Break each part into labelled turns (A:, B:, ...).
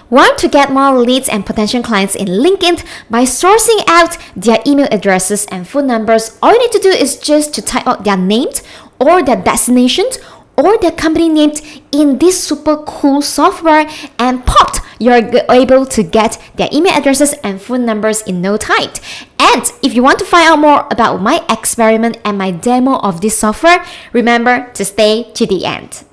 A: Want to get more leads and potential clients in LinkedIn by sourcing out their email addresses and phone numbers? All you need to do is just to type out their names or their destinations or their company names in this super cool software, and popped, you're able to get their email addresses and phone numbers in no time. And if you want to find out more about my experiment and my demo of this software, remember to stay to the end.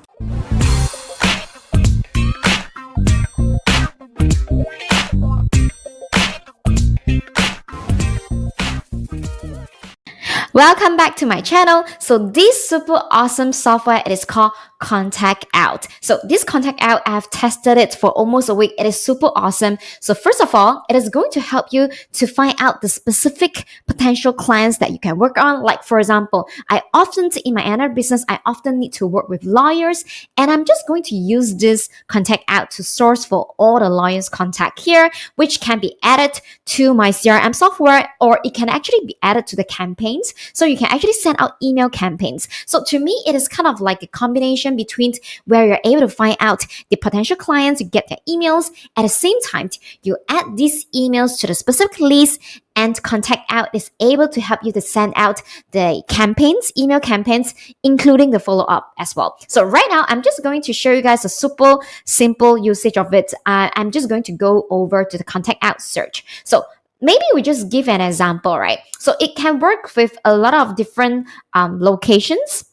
A: Welcome back to my channel. So this super awesome software, it is called Contactout. So this Contactout, I have tested it for almost a week. It is super awesome. So first of all, it is going to help you to find out the specific potential clients that you can work on. Like for example, in my other business, I often need to work with lawyers, and I'm just going to use this Contactout to source for all the lawyers' contact here, which can be added to my CRM software, or it can actually be added to the campaigns. So you can actually send out email campaigns. So to me, it is kind of like a combination between where you're able to find out the potential clients, you get their emails. At the same time, you add these emails to the specific list, and Contactout is able to help you to send out the campaigns, email campaigns, including the follow-up as well. So right now, I'm just going to show you guys a super simple usage of it. I'm just going to go over to the Contactout search. So maybe we just give an example, right? So it can work with a lot of different locations.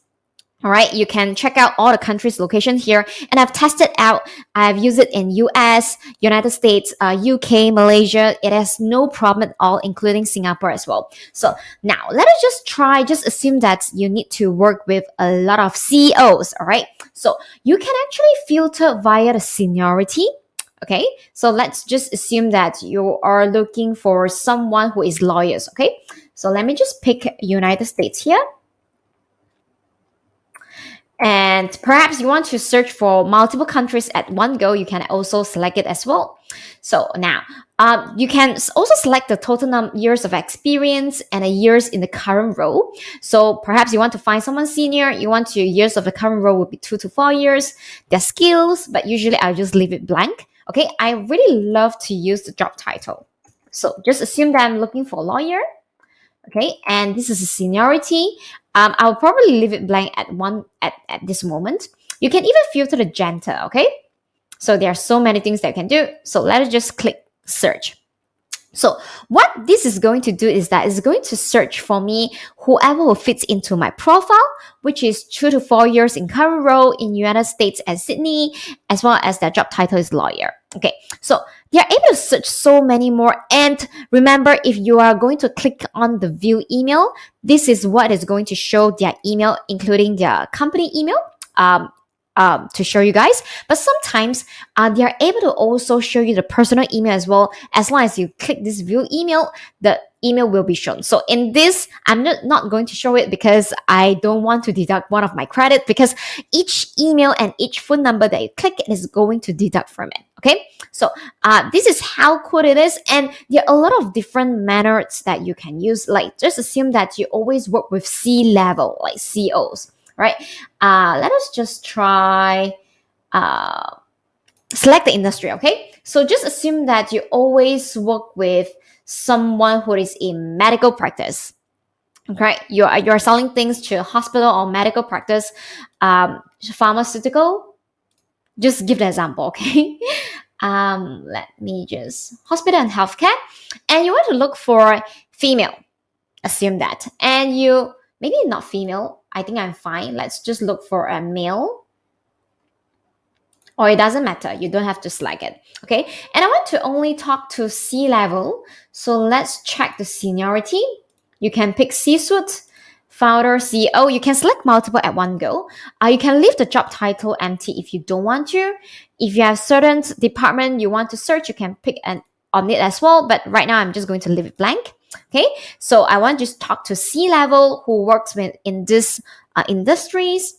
A: All right, you can check out all the countries' location here, and I've tested out. I've used it in US, United States, UK, Malaysia. It has no problem at all, including Singapore as well. So now let us just try. Just assume that you need to work with a lot of CEOs. All right, so you can actually filter via the seniority. Okay, so let's just assume that you are looking for someone who is lawyers. Okay, so let me just pick United States here. And perhaps you want to search for multiple countries at one go, you can also select it as well. So now, you can also select the total years of experience and the years in the current role. So perhaps you want to find someone senior, you want your years of the current role would be 2 to 4 years, their skills, but usually I'll just leave it blank. Okay, I really love to use the job title. So just assume that I'm looking for a lawyer. Okay, and this is a seniority. I'll probably leave it blank at this moment. You can even filter the gender, okay? So there are so many things that you can do. So let us just click search. So what this is going to do is that it's going to search for me whoever will fit into my profile, which is 2 to 4 years in current role in United States and Sydney, as well as their job title is lawyer. Okay, so they're able to search so many more. And remember, if you are going to click on the view email, this is what is going to show their email, including their company email. To show you guys, but sometimes they are able to also show you the personal email as well. As long as you click this view email, the email will be shown. So in this, I'm not going to show it because I don't want to deduct one of my credit, because each email and each phone number that you click is going to deduct from it. Okay, so this is how cool it is, and there are a lot of different methods that you can use. Like just assume that you always work with C-level, like CEOs. Right, let us just try select the industry. Okay, so just assume that you always work with someone who is in medical practice. Okay, you're selling things to a hospital or medical practice, pharmaceutical. Just give the example. Okay, let me just hospital and healthcare, and you want to look for female. Assume that, and you maybe not female. I think I'm fine. Let's just look for a male. Or it doesn't matter. You don't have to select it. Okay. And I want to only talk to C-level. So let's check the seniority. You can pick C-suite, founder, CEO. You can select multiple at one go. You can leave the job title empty if you don't want to. If you have certain department you want to search, you can pick on it as well. But right now I'm just going to leave it blank. Okay, so I want to just talk to C-level who works in this industries,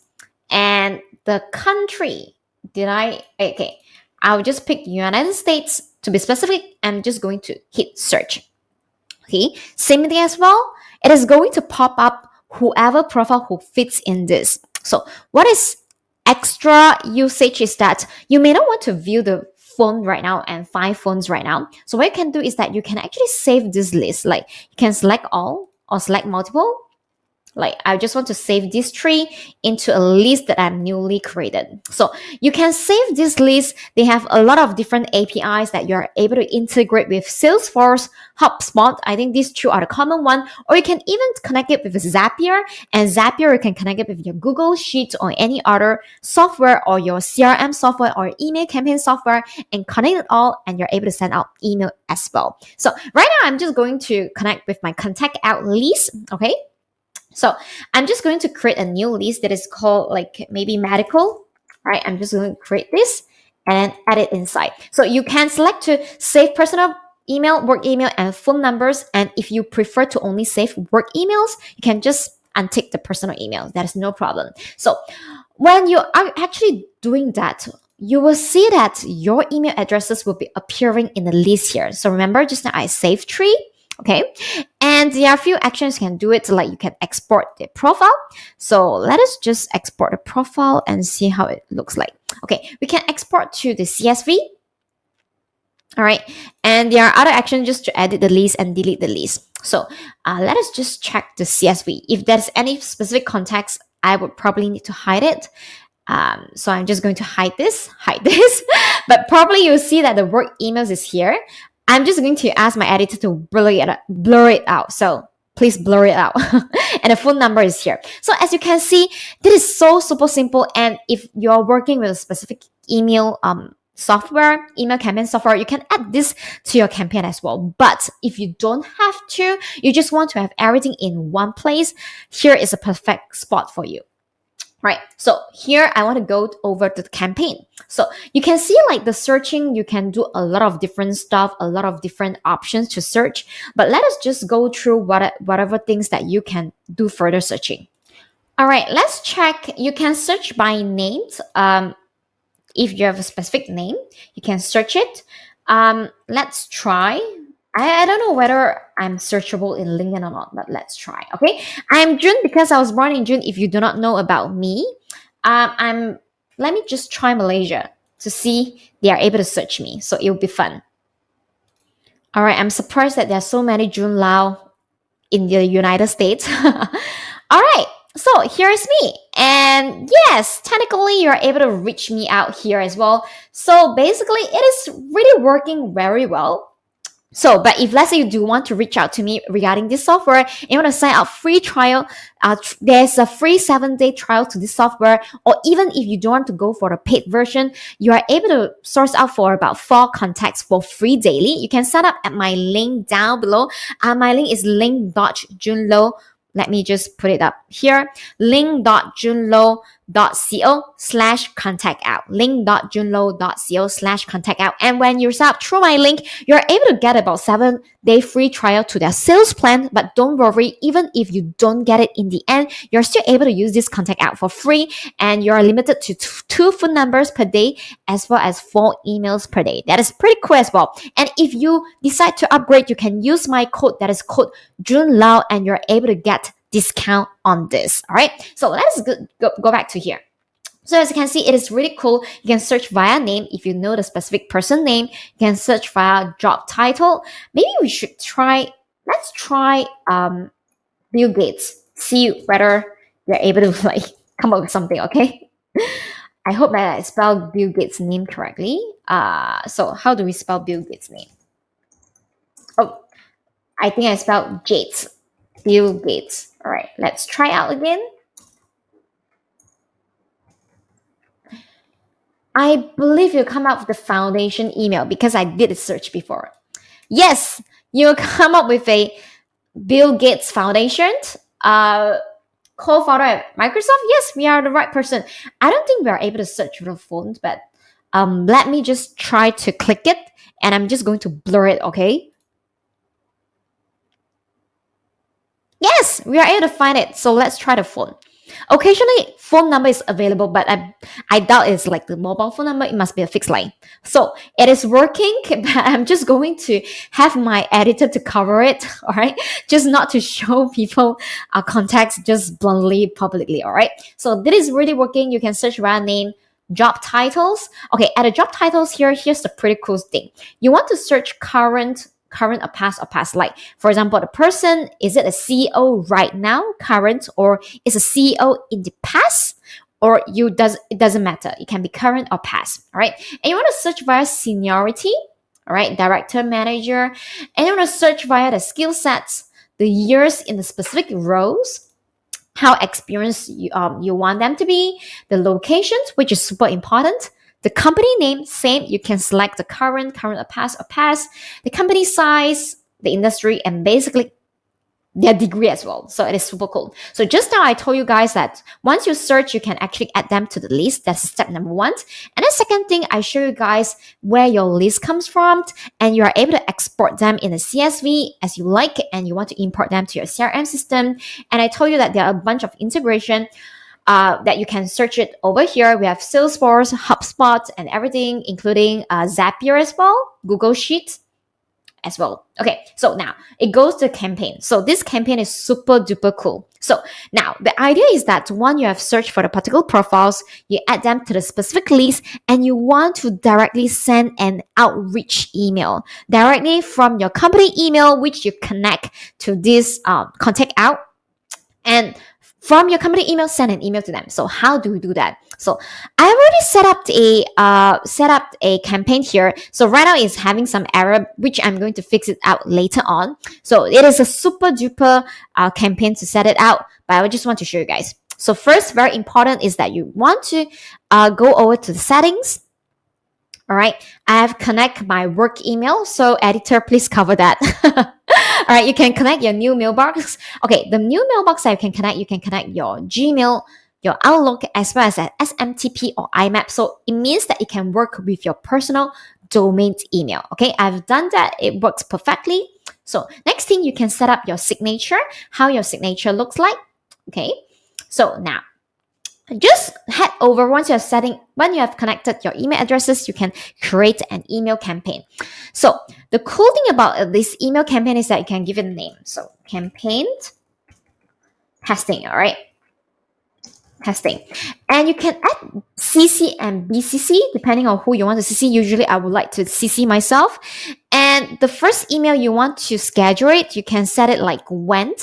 A: and the country. Okay, I'll just pick United States to be specific. I'm just going to hit search. Okay, same thing as well. It is going to pop up whoever profile who fits in this. So what is extra usage is that you may not want to view the phone right now and 5 phones right now. So what you can do is that you can actually save this list. Like you can select all or select multiple. Like I just want to save these 3 into a list that I'm newly created. So you can save this list. They have a lot of different APIs that you're able to integrate with Salesforce, HubSpot. I think these 2 are the common one. Or you can even connect it with Zapier. And Zapier, you can connect it with your Google Sheets or any other software or your CRM software or email campaign software and connect it all, and you're able to send out email as well. So right now, I'm just going to connect with my Contactout list. Okay. So I'm just going to create a new list that is called like maybe medical, right? I'm just going to create this and add it inside. So you can select to save personal email, work email, and phone numbers. And if you prefer to only save work emails, you can just untick the personal email. That is no problem. So when you are actually doing that, you will see that your email addresses will be appearing in the list here. So remember, just now I saved 3. Okay, and there are a few actions you can do it, like you can export the profile. So let us just export the profile and see how it looks like. Okay, we can export to the CSV. All right, and there are other actions just to edit the list and delete the list. So let us just check the CSV. If there's any specific context, I would probably need to hide it. So I'm just going to hide this, but probably you'll see that the work emails is here. I'm just going to ask my editor to blur it out. So please blur it out. And the phone number is here. So as you can see, this is so super simple. And if you're working with a specific email software, email campaign software, you can add this to your campaign as well. But if you don't have to, you just want to have everything in one place, here is a perfect spot for you. Right, so here I want to go over to the campaign. So you can see like the searching, you can do a lot of different stuff, a lot of different options to search. But let us just go through whatever things that you can do further searching. All right, let's check. You can search by names. If you have a specific name, you can search it. Let's try. I don't know whether I'm searchable in LinkedIn or not, but let's try. Okay, I'm June because I was born in June. If you do not know about me, let me just try Malaysia to see they are able to search me. So it'll be fun. All right, I'm surprised that there are so many June Lau in the United States. All right, so here's me. And yes, technically you're able to reach me out here as well. So basically it is really working very well. So, but if let's say you do want to reach out to me regarding this software and you want to sign up free trial, there's a free 7-day trial to this software. Or even if you don't want to go for the paid version, you are able to source out for about 4 contacts for free daily. You can sign up at my link down below. My link is link.junlo. Let me just put it up here. link.junlo.co/contactout. link.junlo.co/contactout. And when you sign up through my link, you're able to get about 7-day free trial to their sales plan. But don't worry, even if you don't get it in the end, you're still able to use this Contactout for free. And you're limited to 2 phone numbers per day, as well as 4 emails per day. That is pretty cool as well. And if you decide to upgrade, you can use my code, that is code JUNLAO, and you're able to get discount on this. All right, so let's go back to here. So as you can see, it is really cool. You can search via name. If you know the specific person name, you can search via job title. Maybe we should try, let's try Bill Gates. See whether you're able to like come up with something, okay? I hope that I spelled Bill Gates' name correctly. So how do we spell Bill Gates' name? Oh, I think I spelled Gates. Bill Gates. All right, let's try out again. I believe you come up with the foundation email because I did a search before. Yes, you come up with a Bill Gates Foundation, co-founder at Microsoft. Yes, we are the right person. I don't think we are able to search with the phones, but let me just try to click it, and I'm just going to blur it, okay? Yes, we are able to find it. So let's try the phone. Occasionally, phone number is available, but I doubt it's like the mobile phone number. It must be a fixed line. So it is working, but I'm just going to have my editor to cover it, all right? Just not to show people our contacts just bluntly, publicly, all right? So this is really working. You can search via name, job titles. Okay, at the job titles here, here's the pretty cool thing. You want to search current or past. Like, for example, the person, is it a CEO right now, current, or is a CEO in the past? Or it doesn't matter. It can be current or past. All right. And you want to search via seniority, all right, director, manager, and you want to search via the skill sets, the years in the specific roles, how experienced you want them to be, the locations, which is super important, the company name, same, you can select the current or past, the company size, the industry, and basically their degree as well. So it is super cool. So just now I told you guys that once you search, you can actually add them to the list. That's step number one. And the second thing, I show you guys where your list comes from, and you are able to export them in a CSV as you like, and you want to import them to your CRM system. And I told you that there are a bunch of integration that you can search it over here. We have Salesforce, HubSpot, and everything, including Zapier as well, Google Sheets as well. Okay, so now it goes to campaign. So this campaign is super duper cool. So now the idea is that when you have searched for the particular profiles, you add them to the specific list, and you want to directly send an outreach email directly from your company email, which you connect to this Contactout, and from your company email, send an email to them. So how do we do that? So I already set up a campaign here. So right now it's having some error, which I'm going to fix it out later on. So it is a super duper campaign to set it out, but I just want to show you guys. So first, very important is that you want to go over to the settings. All right, I have connect my work email. So editor, please cover that. All right, you can connect your new mailbox. Okay, the new mailbox that you can connect your Gmail, your Outlook, as well as an SMTP or IMAP. So it means that it can work with your personal domain email. Okay, I've done that. It works perfectly. So next thing, you can set up your signature, how your signature looks like. Okay, so now just head over. When you have connected your email addresses, you can create an email campaign. So the cool thing about this email campaign is that you can give it a name. So campaign testing, all right? Testing. And you can add CC and BCC depending on who you want to CC. Usually I would like to CC myself. And the first email you want to schedule it, you can set it like when,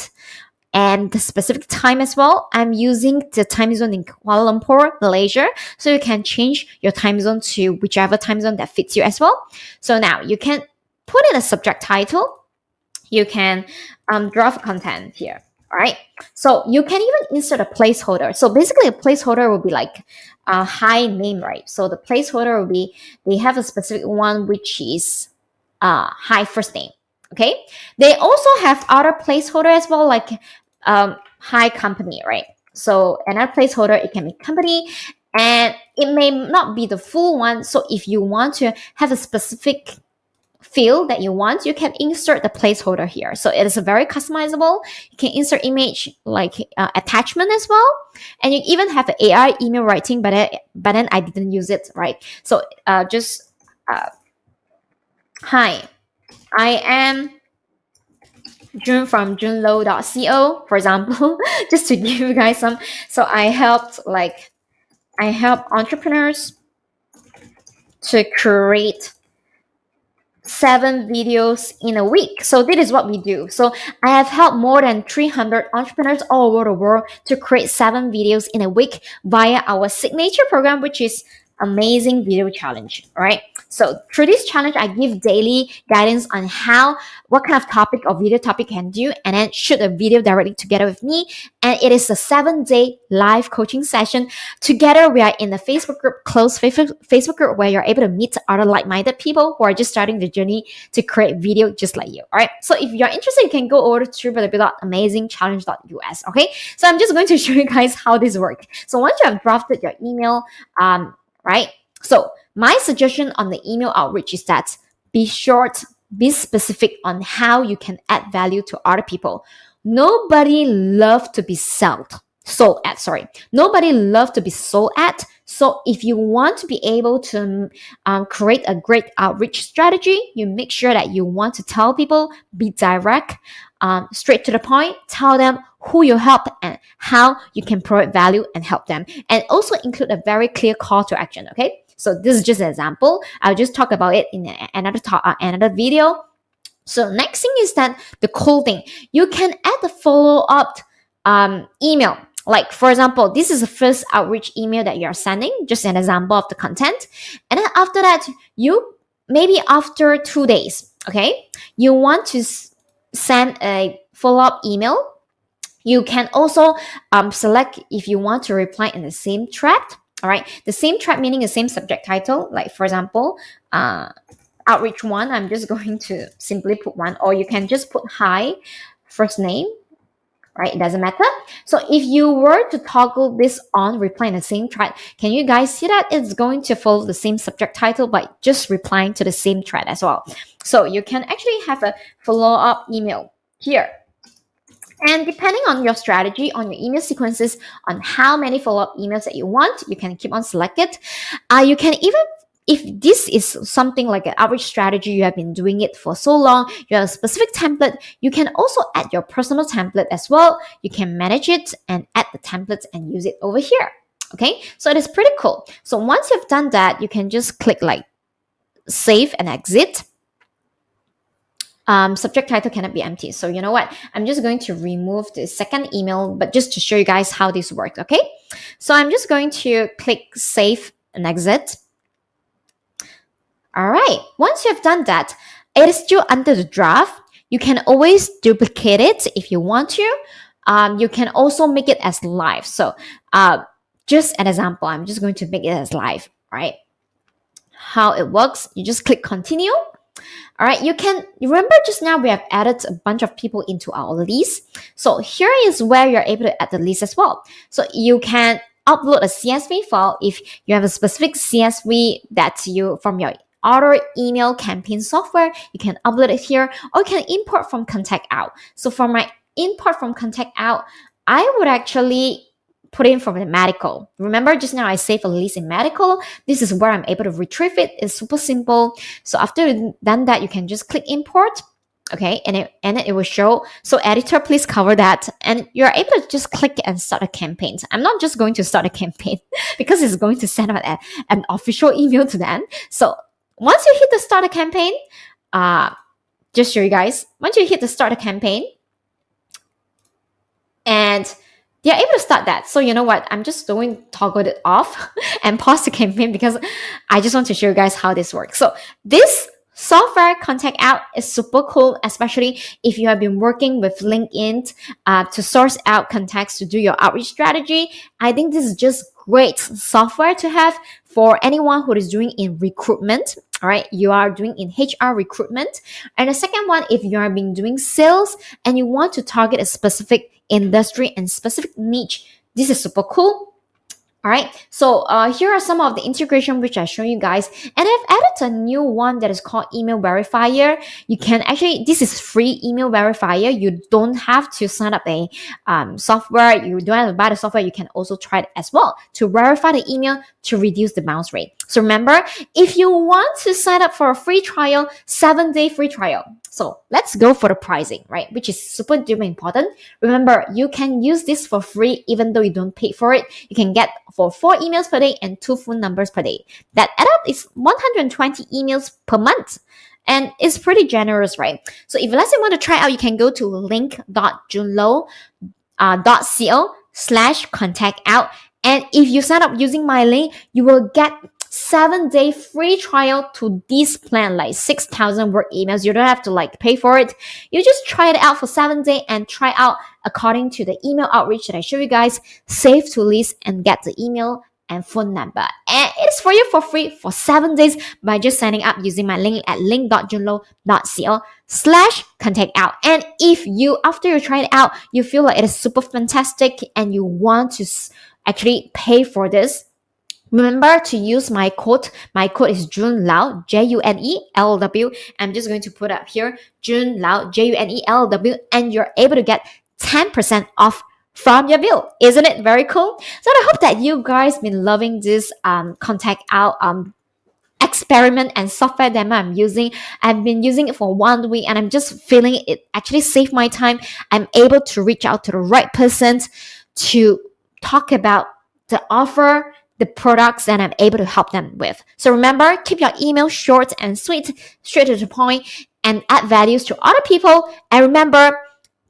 A: and the specific time as well. I'm using the time zone in Kuala Lumpur, Malaysia. So you can change your time zone to whichever time zone that fits you as well. So now you can put in a subject title. You can draft content here. All right. So you can even insert a placeholder. So basically a placeholder will be like a high name, right? So the placeholder will be, they have a specific one, which is high first name. Okay. They also have other placeholder as well, like high company, right? So another placeholder, it can be company, and it may not be the full one. So if you want to have a specific field that you want, you can insert the placeholder here. So it is very customizable. You can insert image like attachment as well, and you even have an AI email writing, but then I didn't use it, right? So just hi, I am June from junelo.co, for example, just to give you guys some. So I help entrepreneurs to create 7 videos in a week. So this is what we do. So I have helped more than 300 entrepreneurs all over the world to create 7 videos in a week via our signature program, which is Amazing Video Challenge. All right. So through this challenge, I give daily guidance on what kind of topic or video topic you can do, and then shoot a video directly together with me. And it is a 7-day live coaching session. Together, we are in the Facebook group, closed Facebook group, where you're able to meet other like-minded people who are just starting the journey to create video just like you. All right. So if you're interested, you can go over to www.amazingchallenge.us. Okay. So I'm just going to show you guys how this works. So once you have drafted your email, right? So my suggestion on the email outreach is that be short, be specific on how you can add value to other people. Nobody loves to be sold. sold at, sorry. Nobody loves to be sold at. So if you want to be able to create a great outreach strategy, you make sure that you want to tell people, be direct, straight to the point, tell them who you help and how you can provide value and help them. And also include a very clear call to action, okay? So this is just an example. I'll just talk about it in another video. So next thing is that the cool thing. You can add the follow-up email. Like, for example, this is the first outreach email that you're sending, just an example of the content. And then after that, you maybe after 2 days, okay, you want to send a follow-up email. You can also select if you want to reply in the same thread. All right, the same thread meaning the same subject title. Like, for example, outreach one, I'm just going to simply put one, or you can just put hi, first name, right? It doesn't matter. So if you were to toggle this on, reply in the same thread, can you guys see that it's going to follow the same subject title by just replying to the same thread as well? So you can actually have a follow-up email here. And depending on your strategy, on your email sequences, on how many follow-up emails that you want, you can keep on select it. You can even, if this is something like an outreach strategy, you have been doing it for so long, you have a specific template, you can also add your personal template as well. You can manage it and add the templates and use it over here. Okay, so it is pretty cool. So once you've done that, you can just click like save and exit. Subject title cannot be empty. So you know what? I'm just going to remove the second email, but just to show you guys how this works, okay? So I'm just going to click save and exit. All right, once you have done that, it is still under the draft. You can always duplicate it if you want to. You can also make it as live. So just an example, I'm just going to make it as live, right? How it works, you just click continue. All right, you remember just now we have added a bunch of people into our list. So here is where you're able to add the list as well. So you can upload a CSV file if you have a specific CSV that you from your other email campaign software. You can upload it here, or you can import from Contactout. So for my import from Contactout, I would actually put in from the medical. Remember just now I saved a list in medical. This is where I'm able to retrieve it. It's super simple. So after you've done that, you can just click import. Okay, and it will show. So editor, please cover that. And you're able to just click and start a campaign. I'm not just going to start a campaign because it's going to send out an official email to them. So once you hit the start a campaign, just show you guys, once you hit the start a campaign, and they're able to start that. So you know what? I'm just going to toggle it off and pause the campaign because I just want to show you guys how this works. So this software Contactout is super cool, especially if you have been working with LinkedIn to source out contacts to do your outreach strategy. I think this is just great software to have for anyone who is doing in recruitment. All right, you are doing in HR recruitment. And the second one, if you have been doing sales and you want to target a specific industry and specific niche, this is super cool. All right, so here are some of the integration which I show you guys, and I've added a new one that is called email verifier. You can actually, this is free email verifier. You don't have to sign up a software. You don't have to buy the software. You can also try it as well to verify the email to reduce the bounce rate. So remember, if you want to sign up for a free trial, 7-day free trial. So let's go for the pricing, right? Which is super duper important. Remember, you can use this for free even though you don't pay for it. You can get for 4 emails per day and 2 phone numbers per day. That add up is 120 emails per month. And it's pretty generous, right? So if let's say you want to try out, you can go to link.junlo.co/contactout. And if you sign up using my link, you will get 7-day free trial to this plan, like 6,000 word emails. You don't have to like pay for it. You just try it out for 7 days and try out according to the email outreach that I show you guys. Save to list and get the email and phone number. And it's for you for free for 7 days by just signing up using my link at link.junlo.co/contactout. And if you, after you try it out, you feel like it is super fantastic and you want to actually pay for this, remember to use my code. My code is JUNELW, JUNELW. I'm just going to put up here, JUNELW, JUNELW, and you're able to get 10% off from your bill. Isn't it very cool? So I hope that you guys been loving this Contactout experiment and software demo I'm using. I've been using it for 1 week and I'm just feeling it actually saved my time. I'm able to reach out to the right person to talk about the offer, the products that I'm able to help them with. So remember, keep your email short and sweet, straight to the point, and add values to other people. And remember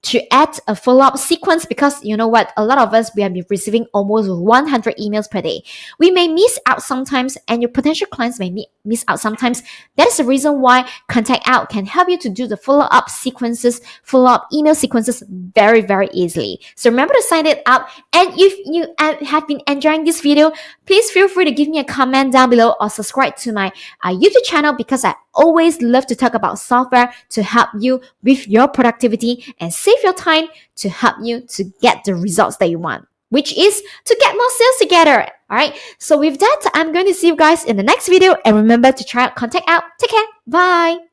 A: to add a follow-up sequence, because you know what, a lot of us, we have been receiving almost 100 emails per day. We may miss out sometimes, and your potential clients may miss out sometimes. That is the reason why Contactout can help you to do the follow-up sequences, follow-up email sequences very, very easily. So remember to sign it up. And if you have been enjoying this video, please feel free to give me a comment down below or subscribe to my YouTube channel, because I always love to talk about software to help you with your productivity and save your time to help you to get the results that you want, which is to get more sales together. All right. So with that, I'm going to see you guys in the next video, and remember to try out Contactout. Take care. Bye.